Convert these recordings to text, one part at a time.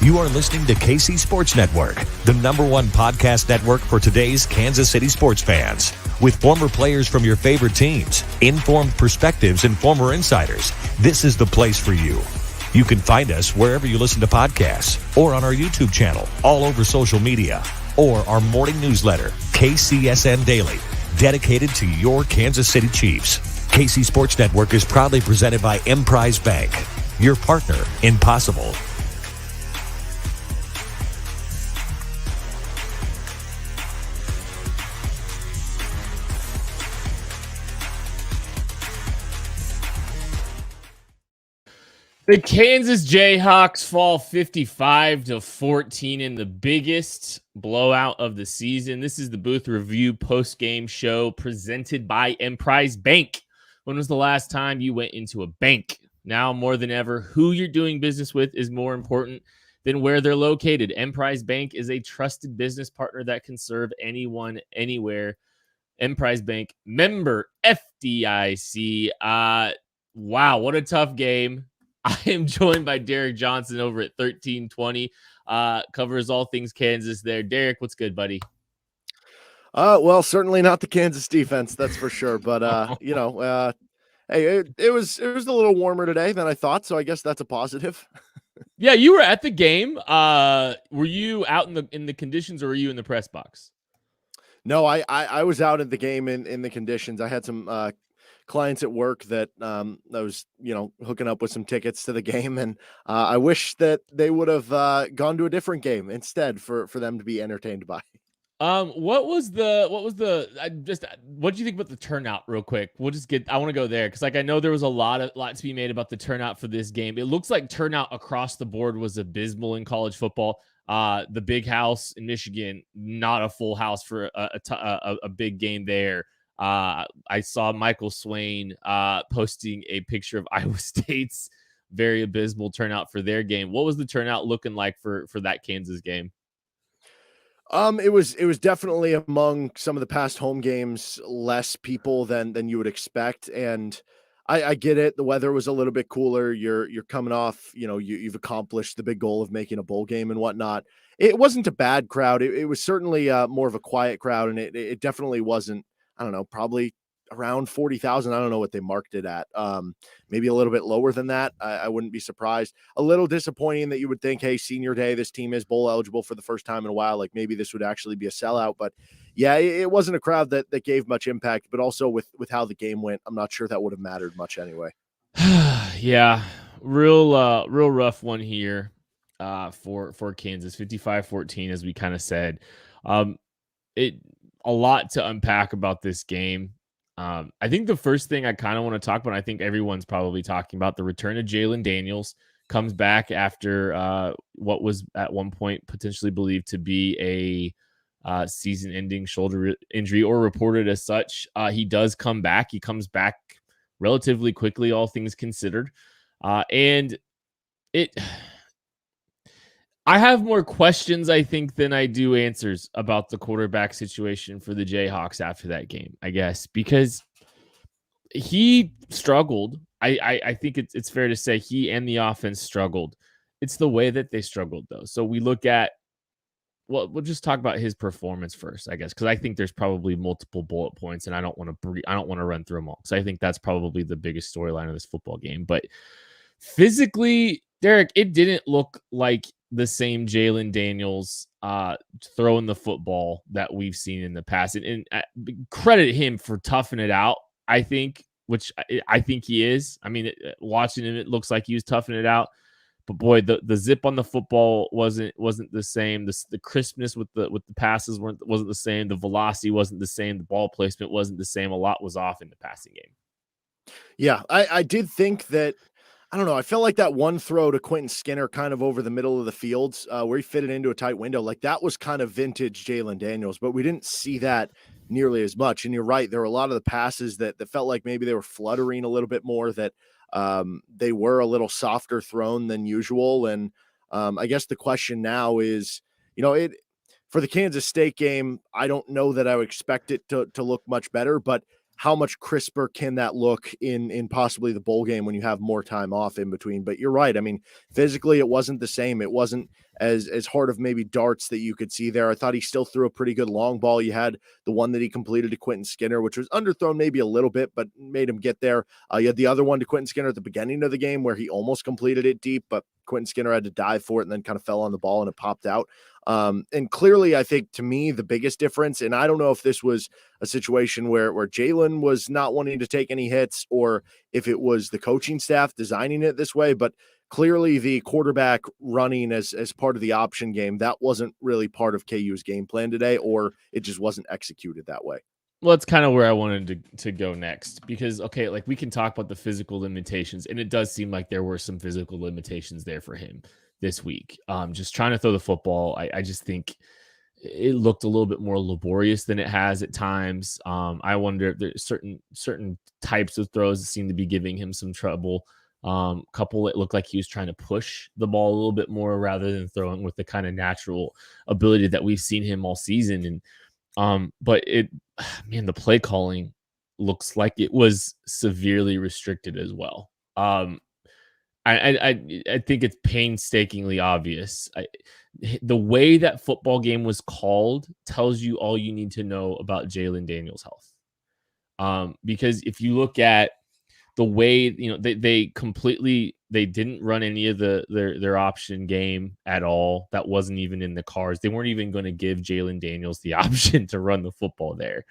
You are listening to KC Sports Network, the #1 podcast network for today's Kansas City sports fans. With former players from your favorite teams, informed perspectives, and former insiders, this is the place for you. You can find us wherever you listen to podcasts or on our YouTube channel, all over social media, or our morning newsletter, KCSN Daily, dedicated to your Kansas City Chiefs. KC Sports Network is proudly presented by Emprise Bank, your partner in possible. The Kansas Jayhawks fall 55-14 in the biggest blowout of the season. This is the Booth Review post-game show presented by Emprise Bank. When was the last time you went into a bank? Now more than ever, who you're doing business with is more important than where they're located. Emprise Bank is a trusted business partner that can serve anyone, anywhere. Emprise Bank, member FDIC. Wow, what a tough game. I am joined by Derek Johnson over at 1320. Covers all things Kansas there. Derek, what's good, buddy? Well, certainly not the Kansas defense, that's for sure. But hey, it was a little warmer today than I thought, so I guess that's a positive. Yeah, you were at the game. Were you out in the conditions, or were you in the press box? No, I was out at the game in the conditions. I had some clients at work that I was, hooking up with some tickets to the game, and I wish that they would have gone to a different game instead for them to be entertained by. What do you think about the turnout real quick? I want to go there because I know there was a lot to be made about the turnout for this game. It looks like turnout across the board was abysmal in college football. The big house in Michigan, not a full house for a big game there. I saw Michael Swain posting a picture of Iowa State's very abysmal turnout for their game. What was the turnout looking like for that Kansas game? It was definitely among some of the past home games, less people than you would expect. And I get it. The weather was a little bit cooler. You're coming off, you've accomplished the big goal of making a bowl game and whatnot. It wasn't a bad crowd. It was certainly more of a quiet crowd, and it definitely wasn't, I don't know, probably around 40,000. I don't know what they marked it at. Maybe a little bit lower than that. I wouldn't be surprised. A little disappointing that you would think, hey, senior day, this team is bowl eligible for the first time in a while. Like maybe this would actually be a sellout. But yeah, it wasn't a crowd that gave much impact. But also with how the game went, I'm not sure that would have mattered much anyway. Yeah, real rough one here for Kansas, 55-14, as we kind of said. A lot to unpack about this game. I think the first thing I kind of want to talk about, I think everyone's probably talking about, the return of Jalen Daniels. Comes back after what was at one point potentially believed to be a season-ending shoulder injury, or reported as such. He does come back. He comes back relatively quickly, all things considered. And I have more questions, I think, than I do answers about the quarterback situation for the Jayhawks after that game, I guess, because he struggled. I think it's fair to say he and the offense struggled. It's the way that they struggled, though. So we look at, well, we'll just talk about his performance first, I guess, because I think there's probably multiple bullet points, and I don't want to run through them all, because I think that's probably the biggest storyline of this football game. But physically, Derek, it didn't look like the same Jalen Daniels throwing the football that we've seen in the past. And credit him for toughing it out, I think, which I think he is. I mean, watching him, it looks like he was toughing it out. But boy, the zip on the football wasn't the same. The crispness with the passes wasn't the same. The velocity wasn't the same. The ball placement wasn't the same. A lot was off in the passing game. Yeah, I did think that, I don't know, I felt like that one throw to Quentin Skinner kind of over the middle of the field where he fit it into a tight window, like that was kind of vintage Jalen Daniels, but we didn't see that nearly as much. And you're right, there were a lot of the passes that felt like maybe they were fluttering a little bit more, that they were a little softer thrown than usual. And I guess the question now is, for the Kansas State game, I don't know that I would expect it to look much better, but how much crisper can that look in possibly the bowl game when you have more time off in between. But you're right. I mean, physically, it wasn't the same. It wasn't as hard of maybe darts that you could see there. I thought he still threw a pretty good long ball. You had the one that he completed to Quentin Skinner, which was underthrown maybe a little bit, but made him get there. You had the other one to Quentin Skinner at the beginning of the game where he almost completed it deep, but Quentin Skinner had to dive for it and then kind of fell on the ball and it popped out. And clearly, I think to me, the biggest difference, and I don't know if this was a situation where Jalen was not wanting to take any hits or if it was the coaching staff designing it this way, but clearly the quarterback running as part of the option game, that wasn't really part of KU's game plan today, or it just wasn't executed that way. Well, that's kind of where I wanted to go next because, okay, like we can talk about the physical limitations, and it does seem like there were some physical limitations there for him this week. Just trying to throw the football, I just think it looked a little bit more laborious than it has at times. I wonder if there's certain types of throws that seem to be giving him some trouble. Couple it looked like he was trying to push the ball a little bit more rather than throwing with the kind of natural ability that we've seen him all season. And but the play calling looks like it was severely restricted as well. I think it's painstakingly obvious. The way that football game was called tells you all you need to know about Jalen Daniels' health. Because if you look at the way, they didn't run any of their option game at all. That wasn't even in the cards. They weren't even going to give Jalen Daniels the option to run the football there.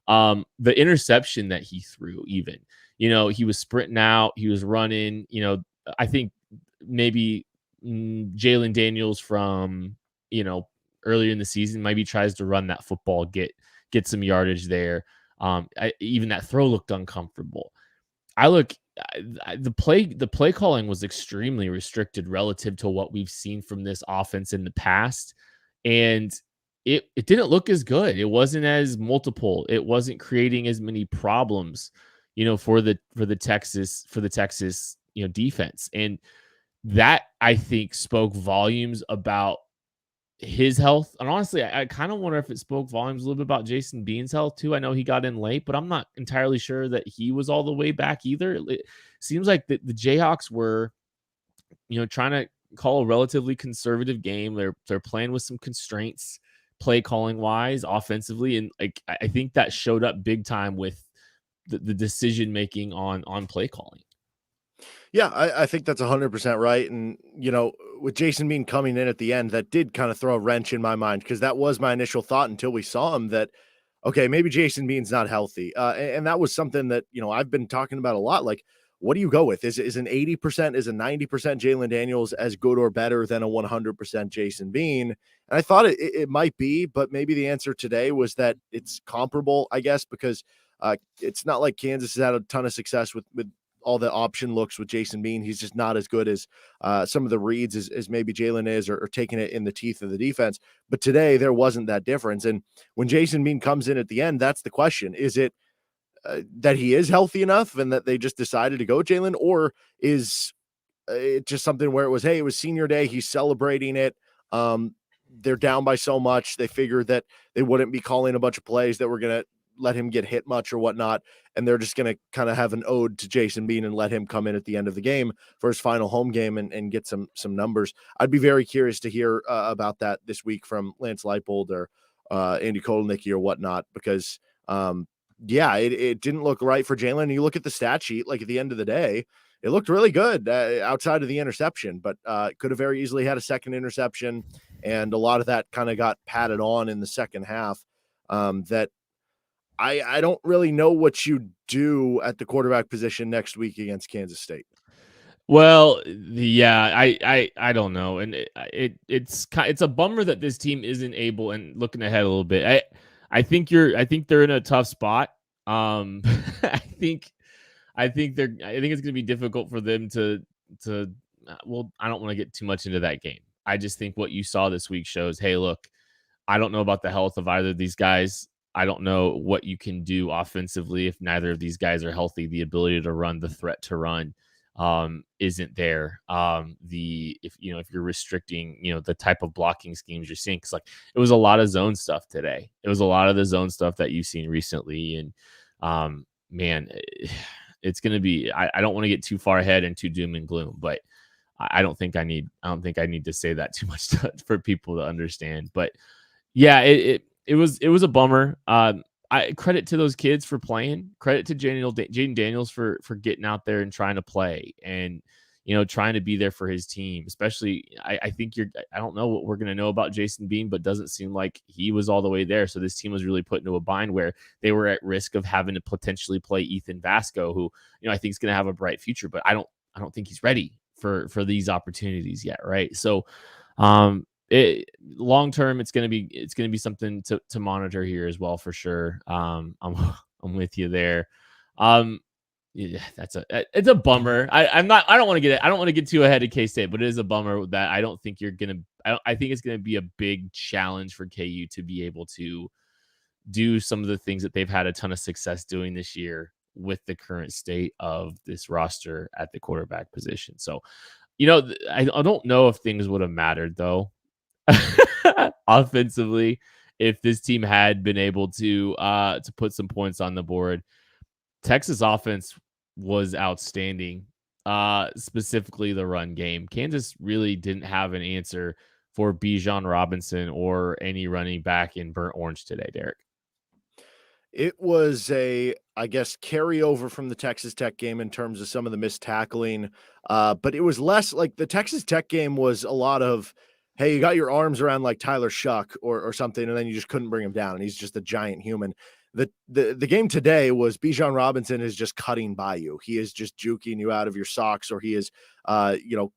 The interception that he threw, even, he was sprinting out, he was running, I think maybe Jalen Daniels from, earlier in the season, maybe tries to run that football, get some yardage there. Even that throw looked uncomfortable. The play calling was extremely restricted relative to what we've seen from this offense in the past. And it didn't look as good. It wasn't as multiple. It wasn't creating as many problems, for the Texas defense. And that, I think, spoke volumes about his health. And honestly, I kind of wonder if it spoke volumes a little bit about Jason Bean's health too. I know he got in late, but I'm not entirely sure that he was all the way back either. It seems like the Jayhawks were, trying to call a relatively conservative game. They're playing with some constraints, play calling wise, offensively, and I think that showed up big time with the decision making on play calling. Yeah, I think that's 100% right. And, with Jason Bean coming in at the end, that did kind of throw a wrench in my mind because that was my initial thought until we saw him that, okay, maybe Jason Bean's not healthy. And that was something that, I've been talking about a lot. Like, what do you go with? Is an 80%, is a 90% Jalen Daniels as good or better than a 100% Jason Bean? And I thought it might be, but maybe the answer today was that it's comparable, I guess, because it's not like Kansas has had a ton of success with all the option looks with Jason Bean. He's just not as good as some of the reads as maybe Jalen is, or taking it in the teeth of the defense. But today there wasn't that difference. And when Jason Bean comes in at the end, that's the question. Is it that he is healthy enough and that they just decided to go Jalen, or is it just something where it was, hey, it was senior day, he's celebrating it. They're down by so much. They figured that they wouldn't be calling a bunch of plays that were going to let him get hit much or whatnot. And they're just going to kind of have an ode to Jason Bean and let him come in at the end of the game for his final home game and get some numbers. I'd be very curious to hear about that this week from Lance Leipold or Andy Kotelnicki or whatnot, because it didn't look right for Jalen. You look at the stat sheet, like at the end of the day, it looked really good outside of the interception, but could have very easily had a second interception. And a lot of that kind of got patted on in the second half. That I don't really know what you do at the quarterback position next week against Kansas State. Well, yeah, I don't know, and it's a bummer that this team isn't able. And looking ahead a little bit, I think they're in a tough spot. I think it's going to be difficult for them to. Well, I don't want to get too much into that game. I just think what you saw this week shows, hey, look, I don't know about the health of either of these guys. I don't know what you can do offensively if neither of these guys are healthy. The ability to run, the threat to run, isn't there. If you're restricting, the type of blocking schemes you're seeing, because it was a lot of zone stuff today. It was a lot of the zone stuff that you've seen recently, and man, it's going to be, I don't want to get too far ahead and too doom and gloom, but I don't think I need to say that too much for people to understand. But yeah, it was a bummer. I credit to those kids for playing. Credit to Jaden Daniels for getting out there and trying to play and trying to be there for his team. Especially, I think I don't know what we're gonna know about Jason Bean, but doesn't seem like he was all the way there. So this team was really put into a bind where they were at risk of having to potentially play Ethan Vasco, who I think is gonna have a bright future, but I don't think he's ready for these opportunities yet, right? So, long term, it's gonna be something to monitor here as well for sure. I'm with you there. Yeah, it's a bummer. I don't want to get too ahead of K-State, but it is a bummer that I don't think I think it's gonna be a big challenge for KU to be able to do some of the things that they've had a ton of success doing this year with the current state of this roster at the quarterback position. So, I don't know if things would have mattered though, offensively, if this team had been able to put some points on the board. Texas offense was outstanding, specifically the run game. Kansas really didn't have an answer for Bijan Robinson or any running back in burnt orange today, Derek. It was I guess, carryover from the Texas Tech game in terms of some of the missed tackling. But it was less like the Texas Tech game was a lot of, hey, you got your arms around like Tyler Shuck or something, and then you just couldn't bring him down. And he's just a giant human. The game today was Bijan Robinson is just cutting by you. He is just juking you out of your socks, or he is,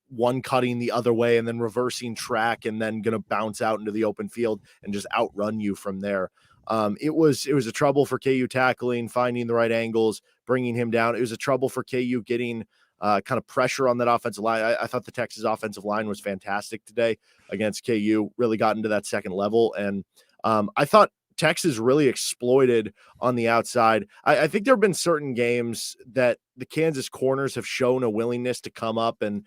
one cutting the other way and then reversing track and then going to bounce out into the open field and just outrun you from there. It was a trouble for KU tackling, finding the right angles, bringing him down. It was a trouble for KU getting kind of pressure on that offensive line. I thought the Texas offensive line was fantastic today against KU, really got into that second level. And I thought Texas really exploited on the outside. I think there have been certain games that the Kansas corners have shown a willingness to come up and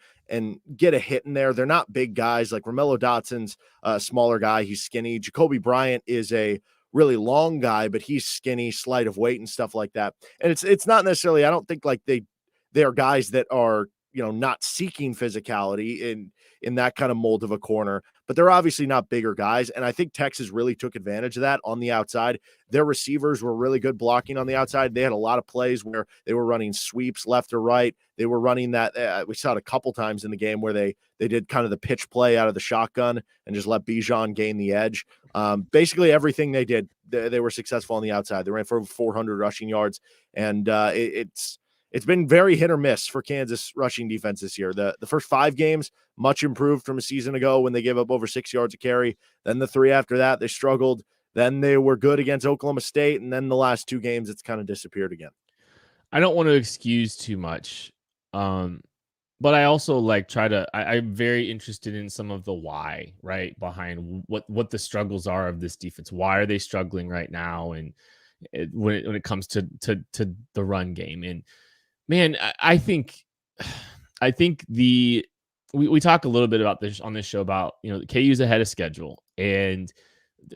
get a hit in there. They're not big guys. Like Romello Dotson's a smaller guy. He's skinny. Jacoby Bryant is a really long guy, but he's skinny, slight of weight and stuff like that. And it's not necessarily, I don't think like they are guys that are, not seeking physicality in that kind of mold of a corner, but they're obviously not bigger guys. And I think Texas really took advantage of that on the outside. Their receivers were really good blocking on the outside. They had a lot of plays where they were running sweeps left or right. They were running that. We saw it a couple times in the game where they did kind of the pitch play out of the shotgun and just let Bijan gain the edge. Basically everything they did, they were successful on the outside. They ran for over 400 rushing yards, and it's been very hit or miss for Kansas rushing defense this year. The first 5 games, much improved from a season ago when they gave up over 6 yards a carry. Then the 3 after that, they struggled. Then they were good against Oklahoma State. And then the last 2 games, it's kind of disappeared again. I don't want to excuse too much. But I also I'm very interested in some of the why, right, behind what the struggles are of this defense. Why are they struggling right now? And when it comes to the run game, and man, I think we talk a little bit about this on this show about, KU's ahead of schedule and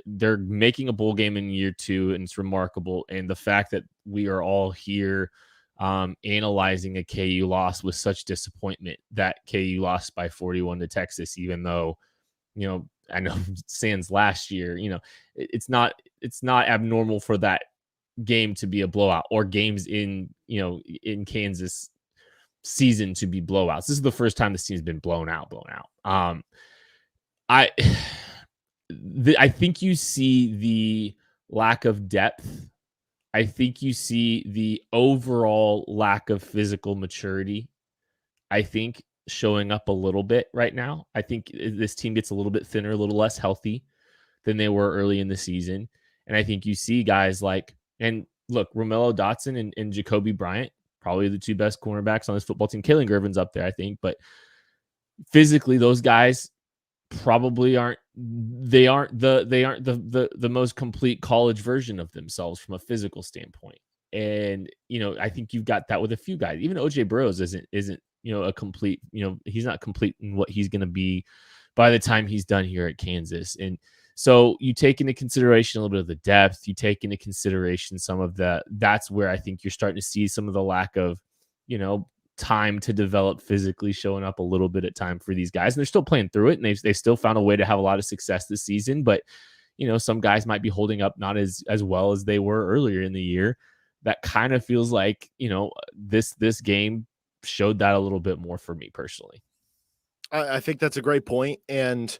they're making a bowl game in year 2, and it's remarkable. And the fact that we are all here analyzing a KU loss with such disappointment that KU lost by 41 to Texas, even though, I know sans last year, it's not abnormal for that game to be a blowout, or games in Kansas season to be blowouts. This is the first time this team's been blown out. I think you see the lack of depth. I think you see the overall lack of physical maturity, I think, showing up a little bit right now. I think this team gets a little bit thinner, a little less healthy than they were early in the season. And I think you see guys like, and look, Romello Dotson and Jacoby Bryant, probably the 2 best cornerbacks on this football team. Kalen Gervin's up there, I think, but physically, those guys probably aren't the most complete college version of themselves from a physical standpoint. And I think you've got that with a few guys. Even OJ Burroughs isn't a complete, he's not complete in what he's going to be by the time he's done here at Kansas. And So you take into consideration a little bit of the depth, you take into consideration some of that's where I think you're starting to see some of the lack of, time to develop physically showing up a little bit at time for these guys. And they're still playing through it, and they still found a way to have a lot of success this season. But, some guys might be holding up not as well as they were earlier in the year. That kind of feels like, this game showed that a little bit more for me personally. I think that's a great point. And,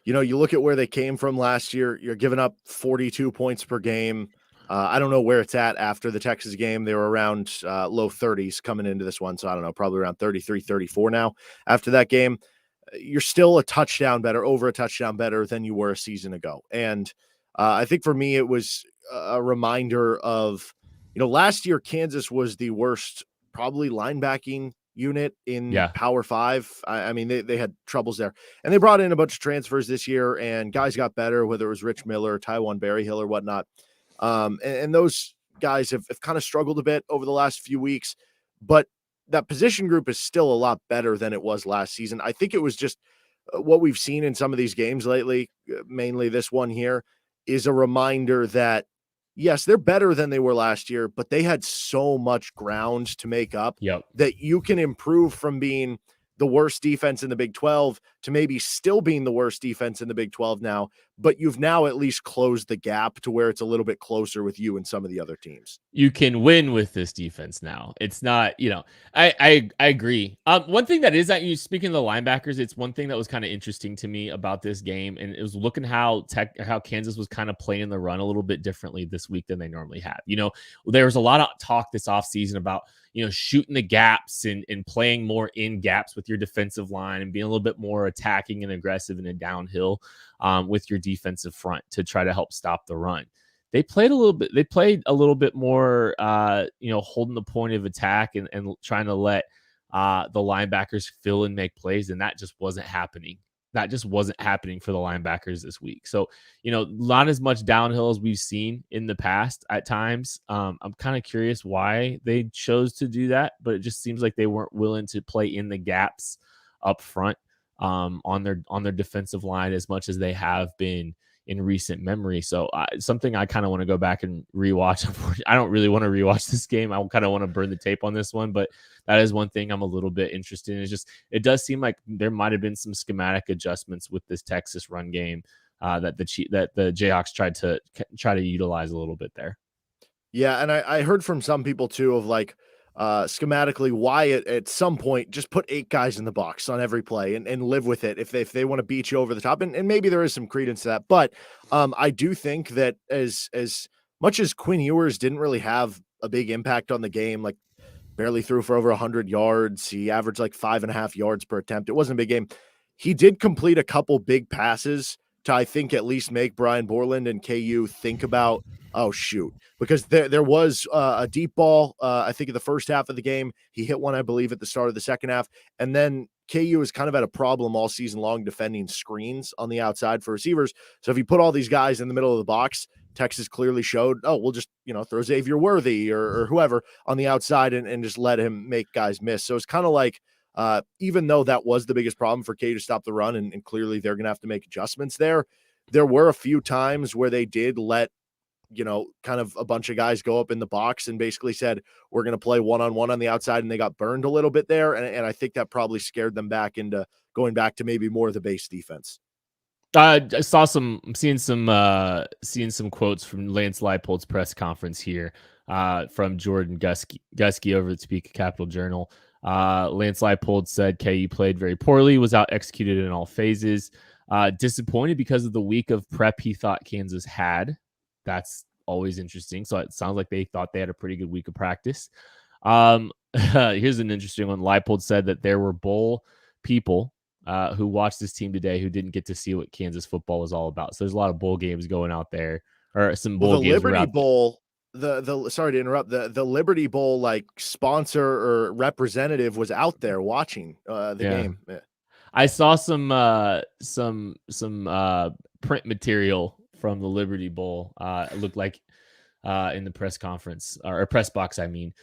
you look at where they came from last year, you're giving up 42 points per game. I don't know where it's at after the Texas game. They were around low 30s coming into this one. So I don't know, probably around 33, 34 now after that game. You're still a touchdown better, over a touchdown better than you were a season ago. And I think for me, it was a reminder of, last year, Kansas was the worst, probably linebacking unit in Power 5. I mean, they had troubles there. And they brought in a bunch of transfers this year, and guys got better, whether it was Rich Miller, Tywan Berryhill, or whatnot. And those guys have kind of struggled a bit over the last few weeks, but that position group is still a lot better than it was last season. I think it was just what we've seen in some of these games lately, mainly this one here, is a reminder that, yes, they're better than they were last year, but they had so much ground to make up that you can improve from being the worst defense in the Big 12 to maybe still being the worst defense in the Big 12 now, but you've now at least closed the gap to where it's a little bit closer with you and some of the other teams. You can win with this defense now. It's not, I agree. One thing that is that you speaking of the linebackers, it's one thing that was kind of interesting to me about this game, and it was looking how Kansas was kind of playing the run a little bit differently this week than they normally have. There was a lot of talk this offseason about shooting the gaps and playing more in gaps with your defensive line and being a little bit more attacking and aggressive in a downhill with your defensive front to try to help stop the run. They played a little bit more, holding the point of attack and trying to let the linebackers fill and make plays. And that just wasn't happening. That just wasn't happening for the linebackers this week. So, not as much downhill as we've seen in the past at times. I'm kind of curious why they chose to do that, but it just seems like they weren't willing to play in the gaps up front on their defensive line as much as they have been in recent memory. So something I kind of want to go back and rewatch. I don't really want to rewatch this game. I kind of want to burn the tape on this one, but that is one thing I'm a little bit interested in. It does seem like there might have been some schematic adjustments with this Texas run game that the Jayhawks tried to utilize a little bit there. Yeah. And I heard from some people too of like, schematically why at some point just put 8 guys in the box on every play and live with it if they want to beat you over the top. And maybe there is some credence to that. But I do think that as much as Quinn Ewers didn't really have a big impact on the game, like barely threw for over 100 yards. He averaged like 5.5 yards per attempt. It wasn't a big game. He did complete a couple big passes to, I think, at least make Brian Borland and KU think about, oh, shoot, because there was a deep ball, I think, in the first half of the game. He hit one, I believe, at the start of the second half. And then KU has kind of had a problem all season long defending screens on the outside for receivers. So if you put all these guys in the middle of the box, Texas clearly showed, oh, we'll just, throw Xavier Worthy or whoever on the outside and just let him make guys miss. So it's kind of like, even though that was the biggest problem for KU to stop the run, and clearly they're going to have to make adjustments there were a few times where they did let, kind of a bunch of guys go up in the box and basically said, we're going to play one-on-one on the outside. And they got burned a little bit there. And I think that probably scared them back into going back to maybe more of the base defense. I seeing some quotes from Lance Leipold's press conference here from Jordan Gusky over at Topeka Capital Journal. Lance Leipold said KU played very poorly, was out executed in all phases. Disappointed because of the week of prep he thought Kansas had. That's always interesting. So it sounds like they thought they had a pretty good week of practice. Here's an interesting one. Leipold said that there were bowl people who watched this team today who didn't get to see what Kansas football was all about. So there's a lot of bowl games going out there, or some bowl games. The Liberty Bowl, the sorry to interrupt, the Liberty Bowl like sponsor or representative was out there watching the game. Yeah. I saw some print material from the Liberty Bowl. It looked like in the press conference or press box. I mean,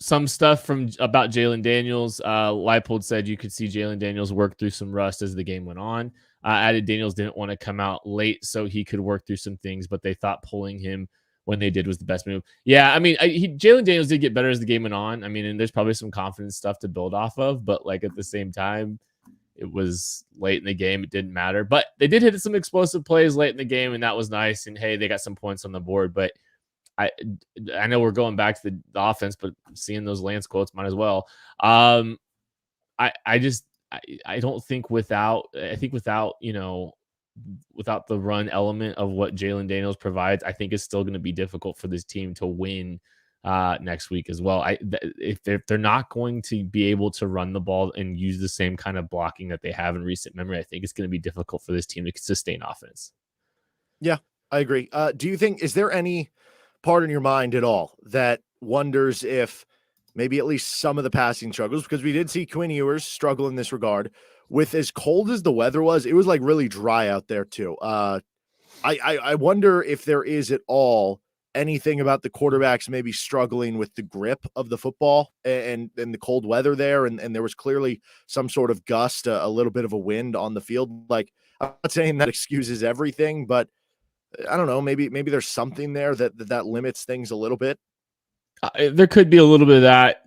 some stuff about Jalen Daniels. Leipold said you could see Jalen Daniels work through some rust as the game went on. Added Daniels didn't want to come out late so he could work through some things, but they thought pulling him when they did was the best move. Yeah, I mean, Jalen Daniels did get better as the game went on. I mean, and there's probably some confidence stuff to build off of, but like at the same time, it was late in the game. It didn't matter, but they did hit some explosive plays late in the game, and that was nice. And hey, they got some points on the board, but I know we're going back to the offense, but seeing those Lance quotes might as well. I don't think without without the run element of what Jalen Daniels provides, I think it's still going to be difficult for this team to win next week as well. If they're not going to be able to run the ball and use the same kind of blocking that they have in recent memory, I think it's going to be difficult for this team to sustain offense. Yeah, I agree. Do you think, is there any part in your mind at all that wonders if maybe at least some of the passing struggles, because we did see Quinn Ewers struggle in this regard with as cold as the weather was, it was like really dry out there too. I wonder if there is at all anything about the quarterbacks maybe struggling with the grip of the football and the cold weather there. And there was clearly some sort of gust, a little bit of a wind on the field. Like, I'm not saying that excuses everything, but I don't know, maybe there's something there that limits things a little bit. There could be a little bit of that.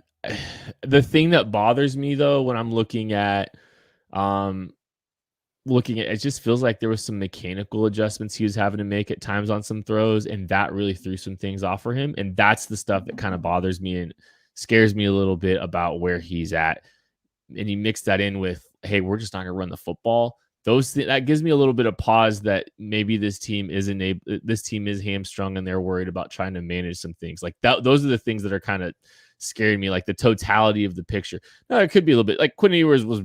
The thing that bothers me though, when I'm looking at it just feels like there was some mechanical adjustments he was having to make at times on some throws, and that really threw some things off for him. And that's the stuff that kind of bothers me and scares me a little bit about where he's at. And you mix that in with, hey, we're just not going to run the football. That gives me a little bit of pause that maybe this team is hamstrung and they're worried about trying to manage some things like that. Those are the things that are kind of scaring me, like the totality of the picture. Now, it could be a little bit like Quinn Ewers was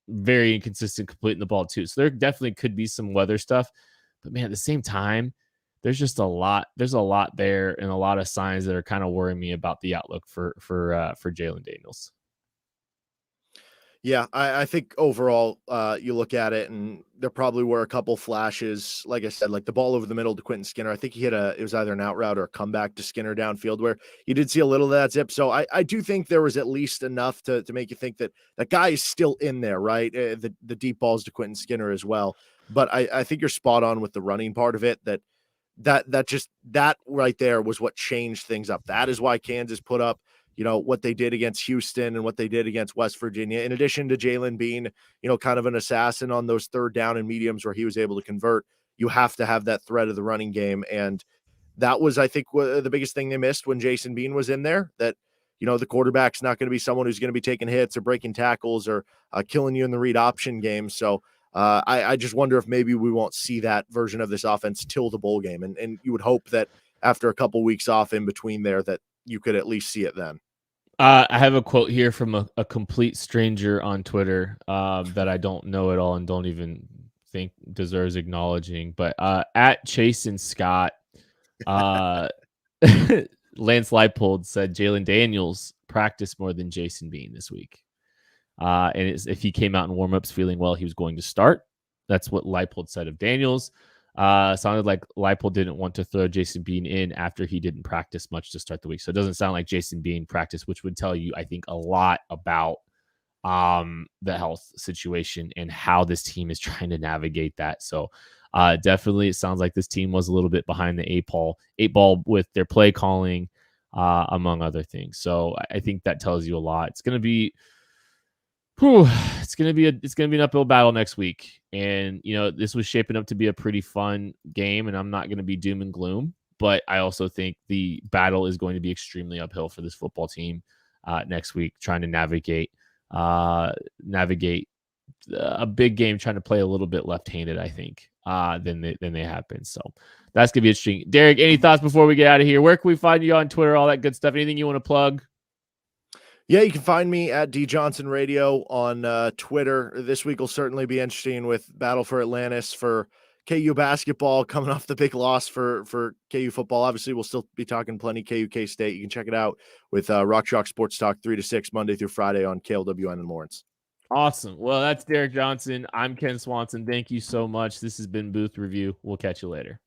very inconsistent completing the ball too. So there definitely could be some weather stuff, but man, at the same time, there's just a lot there and a lot of signs that are kind of worrying me about the outlook for Jalen Daniels. Yeah, I think overall, you look at it, and there probably were a couple flashes. Like I said, like the ball over the middle to Quentin Skinner. I think he hit it was either an out route or a comeback to Skinner downfield where you did see a little of that zip. So I do think there was at least enough to make you think that that guy is still in there, right? The deep balls to Quentin Skinner as well. But I think you're spot on with the running part of it. That right there was what changed things up. That is why Kansas put up, what they did against Houston and what they did against West Virginia, in addition to Jalen being, kind of an assassin on those third down and mediums where he was able to convert. You have to have that threat of the running game. And that was, I think, the biggest thing they missed when Jason Bean was in there, that, the quarterback's not going to be someone who's going to be taking hits or breaking tackles or killing you in the read option game. So I just wonder if maybe we won't see that version of this offense till the bowl game. And you would hope that after a couple weeks off in between there, that you could at least see it then. I have a quote here from a complete stranger on Twitter that I don't know at all and don't even think deserves acknowledging. But at Chase and Scott, Lance Leipold said Jalen Daniels practiced more than Jason Bean this week. And if he came out in warmups feeling well, he was going to start. That's what Leipold said of Daniels. Sounded like Leipold didn't want to throw Jason Bean in after he didn't practice much to start the week. So it doesn't sound like Jason Bean practiced, which would tell you, I think, a lot about the health situation and how this team is trying to navigate that. So definitely it sounds like this team was a little bit behind the eight ball with their play calling, among other things. So I think that tells you a lot. It's going to be it's gonna be an uphill battle next week, and this was shaping up to be a pretty fun game. And I'm not going to be doom and gloom, but I also think the battle is going to be extremely uphill for this football team next week, trying to navigate a big game, trying to play a little bit left-handed, I think, than they have been. So that's gonna be interesting. Derek, any thoughts before we get out of here? Where can we find you on Twitter? All that good stuff. Anything you want to plug? Yeah, you can find me at D Johnson Radio on Twitter. This week will certainly be interesting with Battle for Atlantis for KU basketball coming off the big loss for KU football. Obviously, we'll still be talking plenty KU K-State. You can check it out with Rock Chalk Sports Talk 3 to 6 Monday through Friday on KLWN in Lawrence. Awesome. Well, that's Derek Johnson. I'm Ken Swanson. Thank you so much. This has been Booth Review. We'll catch you later.